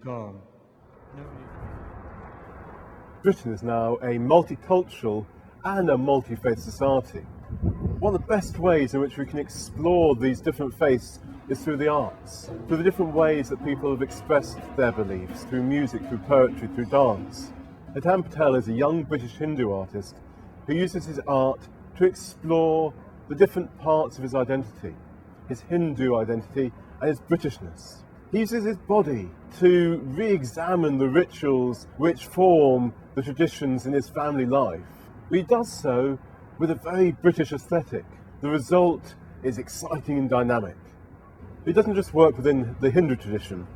Gone. Britain is now a multicultural and a multi-faith society. One of the best ways in which we can explore these different faiths is through the arts, through the different ways that people have expressed their beliefs, through music, through poetry, through dance. Hitan Patel is a young British Hindu artist who uses his art to explore the different parts of his identity, his Hindu identity and his Britishness. He uses his body to re-examine the rituals which form the traditions in his family life. But he does so with a very British aesthetic. The result is exciting and dynamic. He doesn't just work within the Hindu tradition,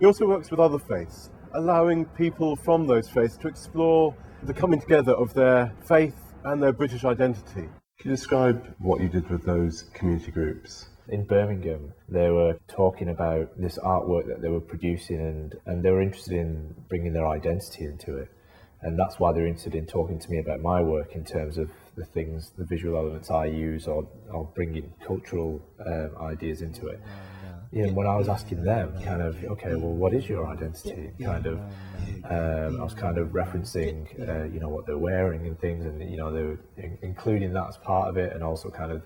he also works with other faiths, allowing people from those faiths to explore the coming together of their faith and their British identity. Can you describe what you did with those community groups? In Birmingham, they were talking about this artwork that they were producing, and they were interested in bringing their identity into it. And that's why they're interested in talking to me about my work in terms of the things, the visual elements I use, or bringing cultural ideas into it. You know, when I was asking them, kind of, okay, well, what is your identity? Kind of, I was kind of referencing, you know, what they're wearing and things, and you know, they were including that as part of it, and also kind of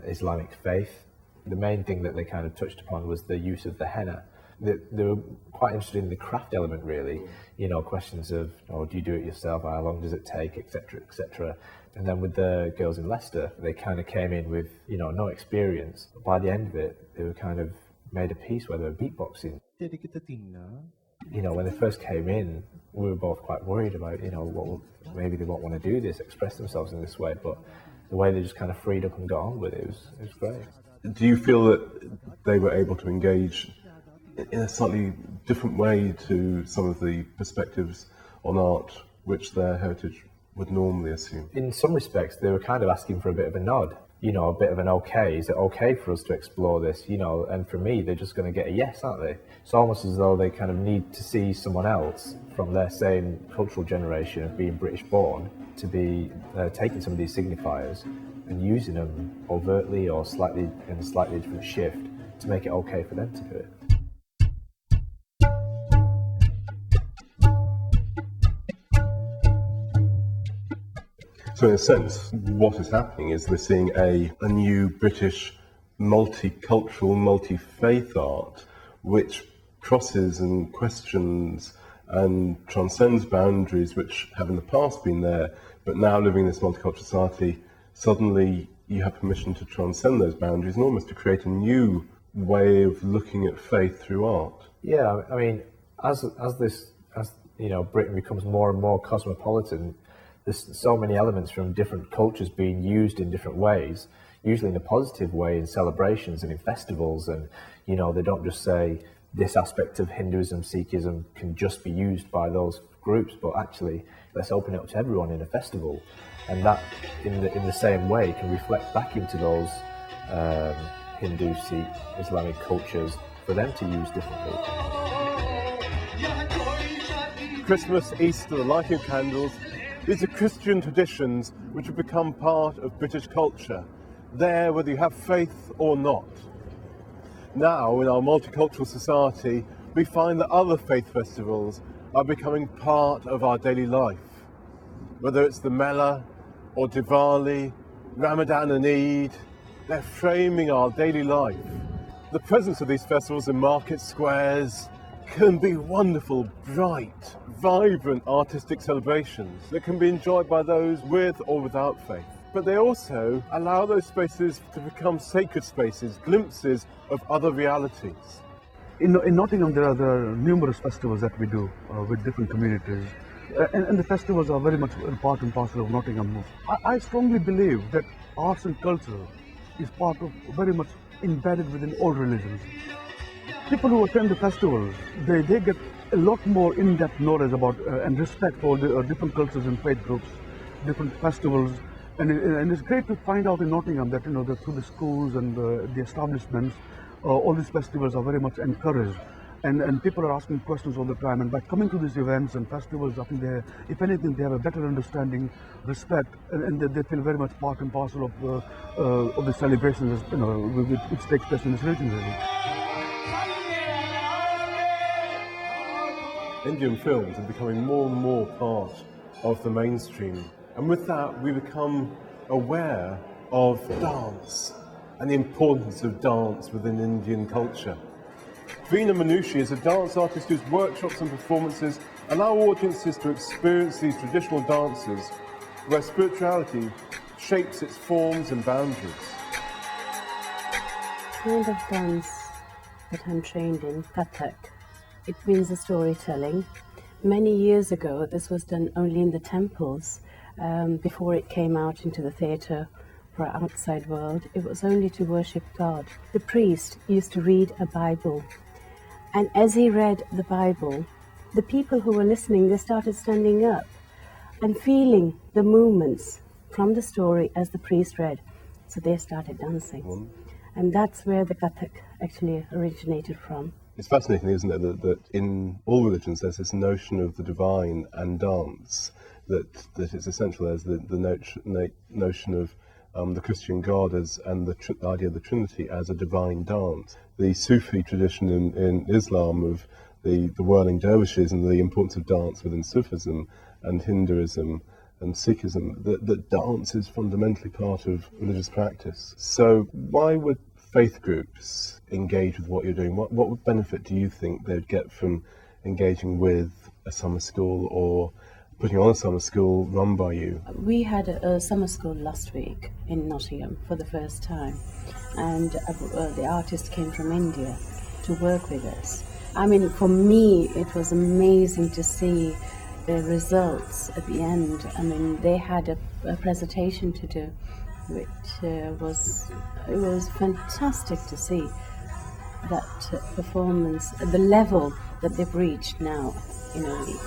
Islamic faith. The main thing that they kind of touched upon was the use of the henna. They were quite interested in the craft element, really. You know, questions of, oh, do you do it yourself? How long does it take, etc., etc. And then with the girls in Leicester, they kind of came in with, you know, no experience. But by the end of it, they were kind of made a piece where they were beatboxing. You know, when they first came in, we were both quite worried about, you know, maybe they won't want to do this, express themselves in this way. But the way they just kind of freed up and got on with it, it was great. Do you feel that they were able to engage in a slightly different way to some of the perspectives on art which their heritage would normally assume? In some respects, they were kind of asking for a bit of a nod, you know, a bit of an okay. Is it okay for us to explore this? You know, and for me, they're just going to get a yes, aren't they? It's almost as though they kind of need to see someone else from their same cultural generation of being British born to be taking some of these signifiers and using them overtly or slightly in a slightly different shift to make it okay for them to do it. So in a sense, what is happening is we're seeing a new British multicultural, multi-faith art which crosses and questions and transcends boundaries which have in the past been there, but now living in this multicultural society, suddenly you have permission to transcend those boundaries and almost to create a new way of looking at faith through art. Yeah, I mean, as you know, Britain becomes more and more cosmopolitan, there's so many elements from different cultures being used in different ways, usually in a positive way in celebrations and in festivals. And, you know, they don't just say this aspect of Hinduism, Sikhism can just be used by those groups, but actually let's open it up to everyone in a festival. And that, in the same way, can reflect back into those Hindu, Sikh, Islamic cultures for them to use differently. Christmas, Easter, the lighting of candles, these are Christian traditions which have become part of British culture, there whether you have faith or not. Now, in our multicultural society, we find that other faith festivals are becoming part of our daily life. Whether it's the Mela or Diwali, Ramadan and Eid, they're framing our daily life. The presence of these festivals in market squares can be wonderful, bright, vibrant artistic celebrations that can be enjoyed by those with or without faith. But they also allow those spaces to become sacred spaces, glimpses of other realities. In Nottingham, there are numerous festivals that we do with different communities. And the festivals are very much part and parcel of Nottingham. I strongly believe that arts and culture is part of very much embedded within all religions. People who attend the festivals, they get a lot more in-depth knowledge about and respect for the different cultures and faith groups, different festivals. And it's great to find out in Nottingham that, you know, that through the schools and the establishments, all these festivals are very much encouraged. And people are asking questions all the time. And by coming to these events and festivals, I think if anything, they have a better understanding, respect, and they feel very much part and parcel of the celebrations, you know, which takes place in this region, really. Indian films are becoming more and more part of the mainstream. And with that, we become aware of dance and the importance of dance within Indian culture. Veena Manushi is a dance artist whose workshops and performances allow audiences to experience these traditional dances where spirituality shapes its forms and boundaries. The kind of dance that I'm trained in, Kathak, it means the storytelling. Many years ago, this was done only in the temples. Before it came out into the theatre for our outside world, it was only to worship God. The priest used to read a Bible, and as he read the Bible, the people who were listening, they started standing up and feeling the movements from the story as the priest read. So they started dancing. And that's where the Kathak actually originated from. It's fascinating, isn't it, that in all religions there's this notion of the divine and dance, that is essential as the notion of the Christian God and the idea of the Trinity as a divine dance. The Sufi tradition in Islam of the whirling dervishes and the importance of dance within Sufism and Hinduism and Sikhism, that dance is fundamentally part of religious practice. So why would faith groups engage with what you're doing? What benefit do you think they'd get from engaging with a summer school or putting on a summer school run by you? We had a summer school last week in Nottingham for the first time, and the artist came from India to work with us. I mean, for me, it was amazing to see the results at the end. I mean, they had a presentation to do, which was fantastic to see that performance, the level that they've reached now in a week.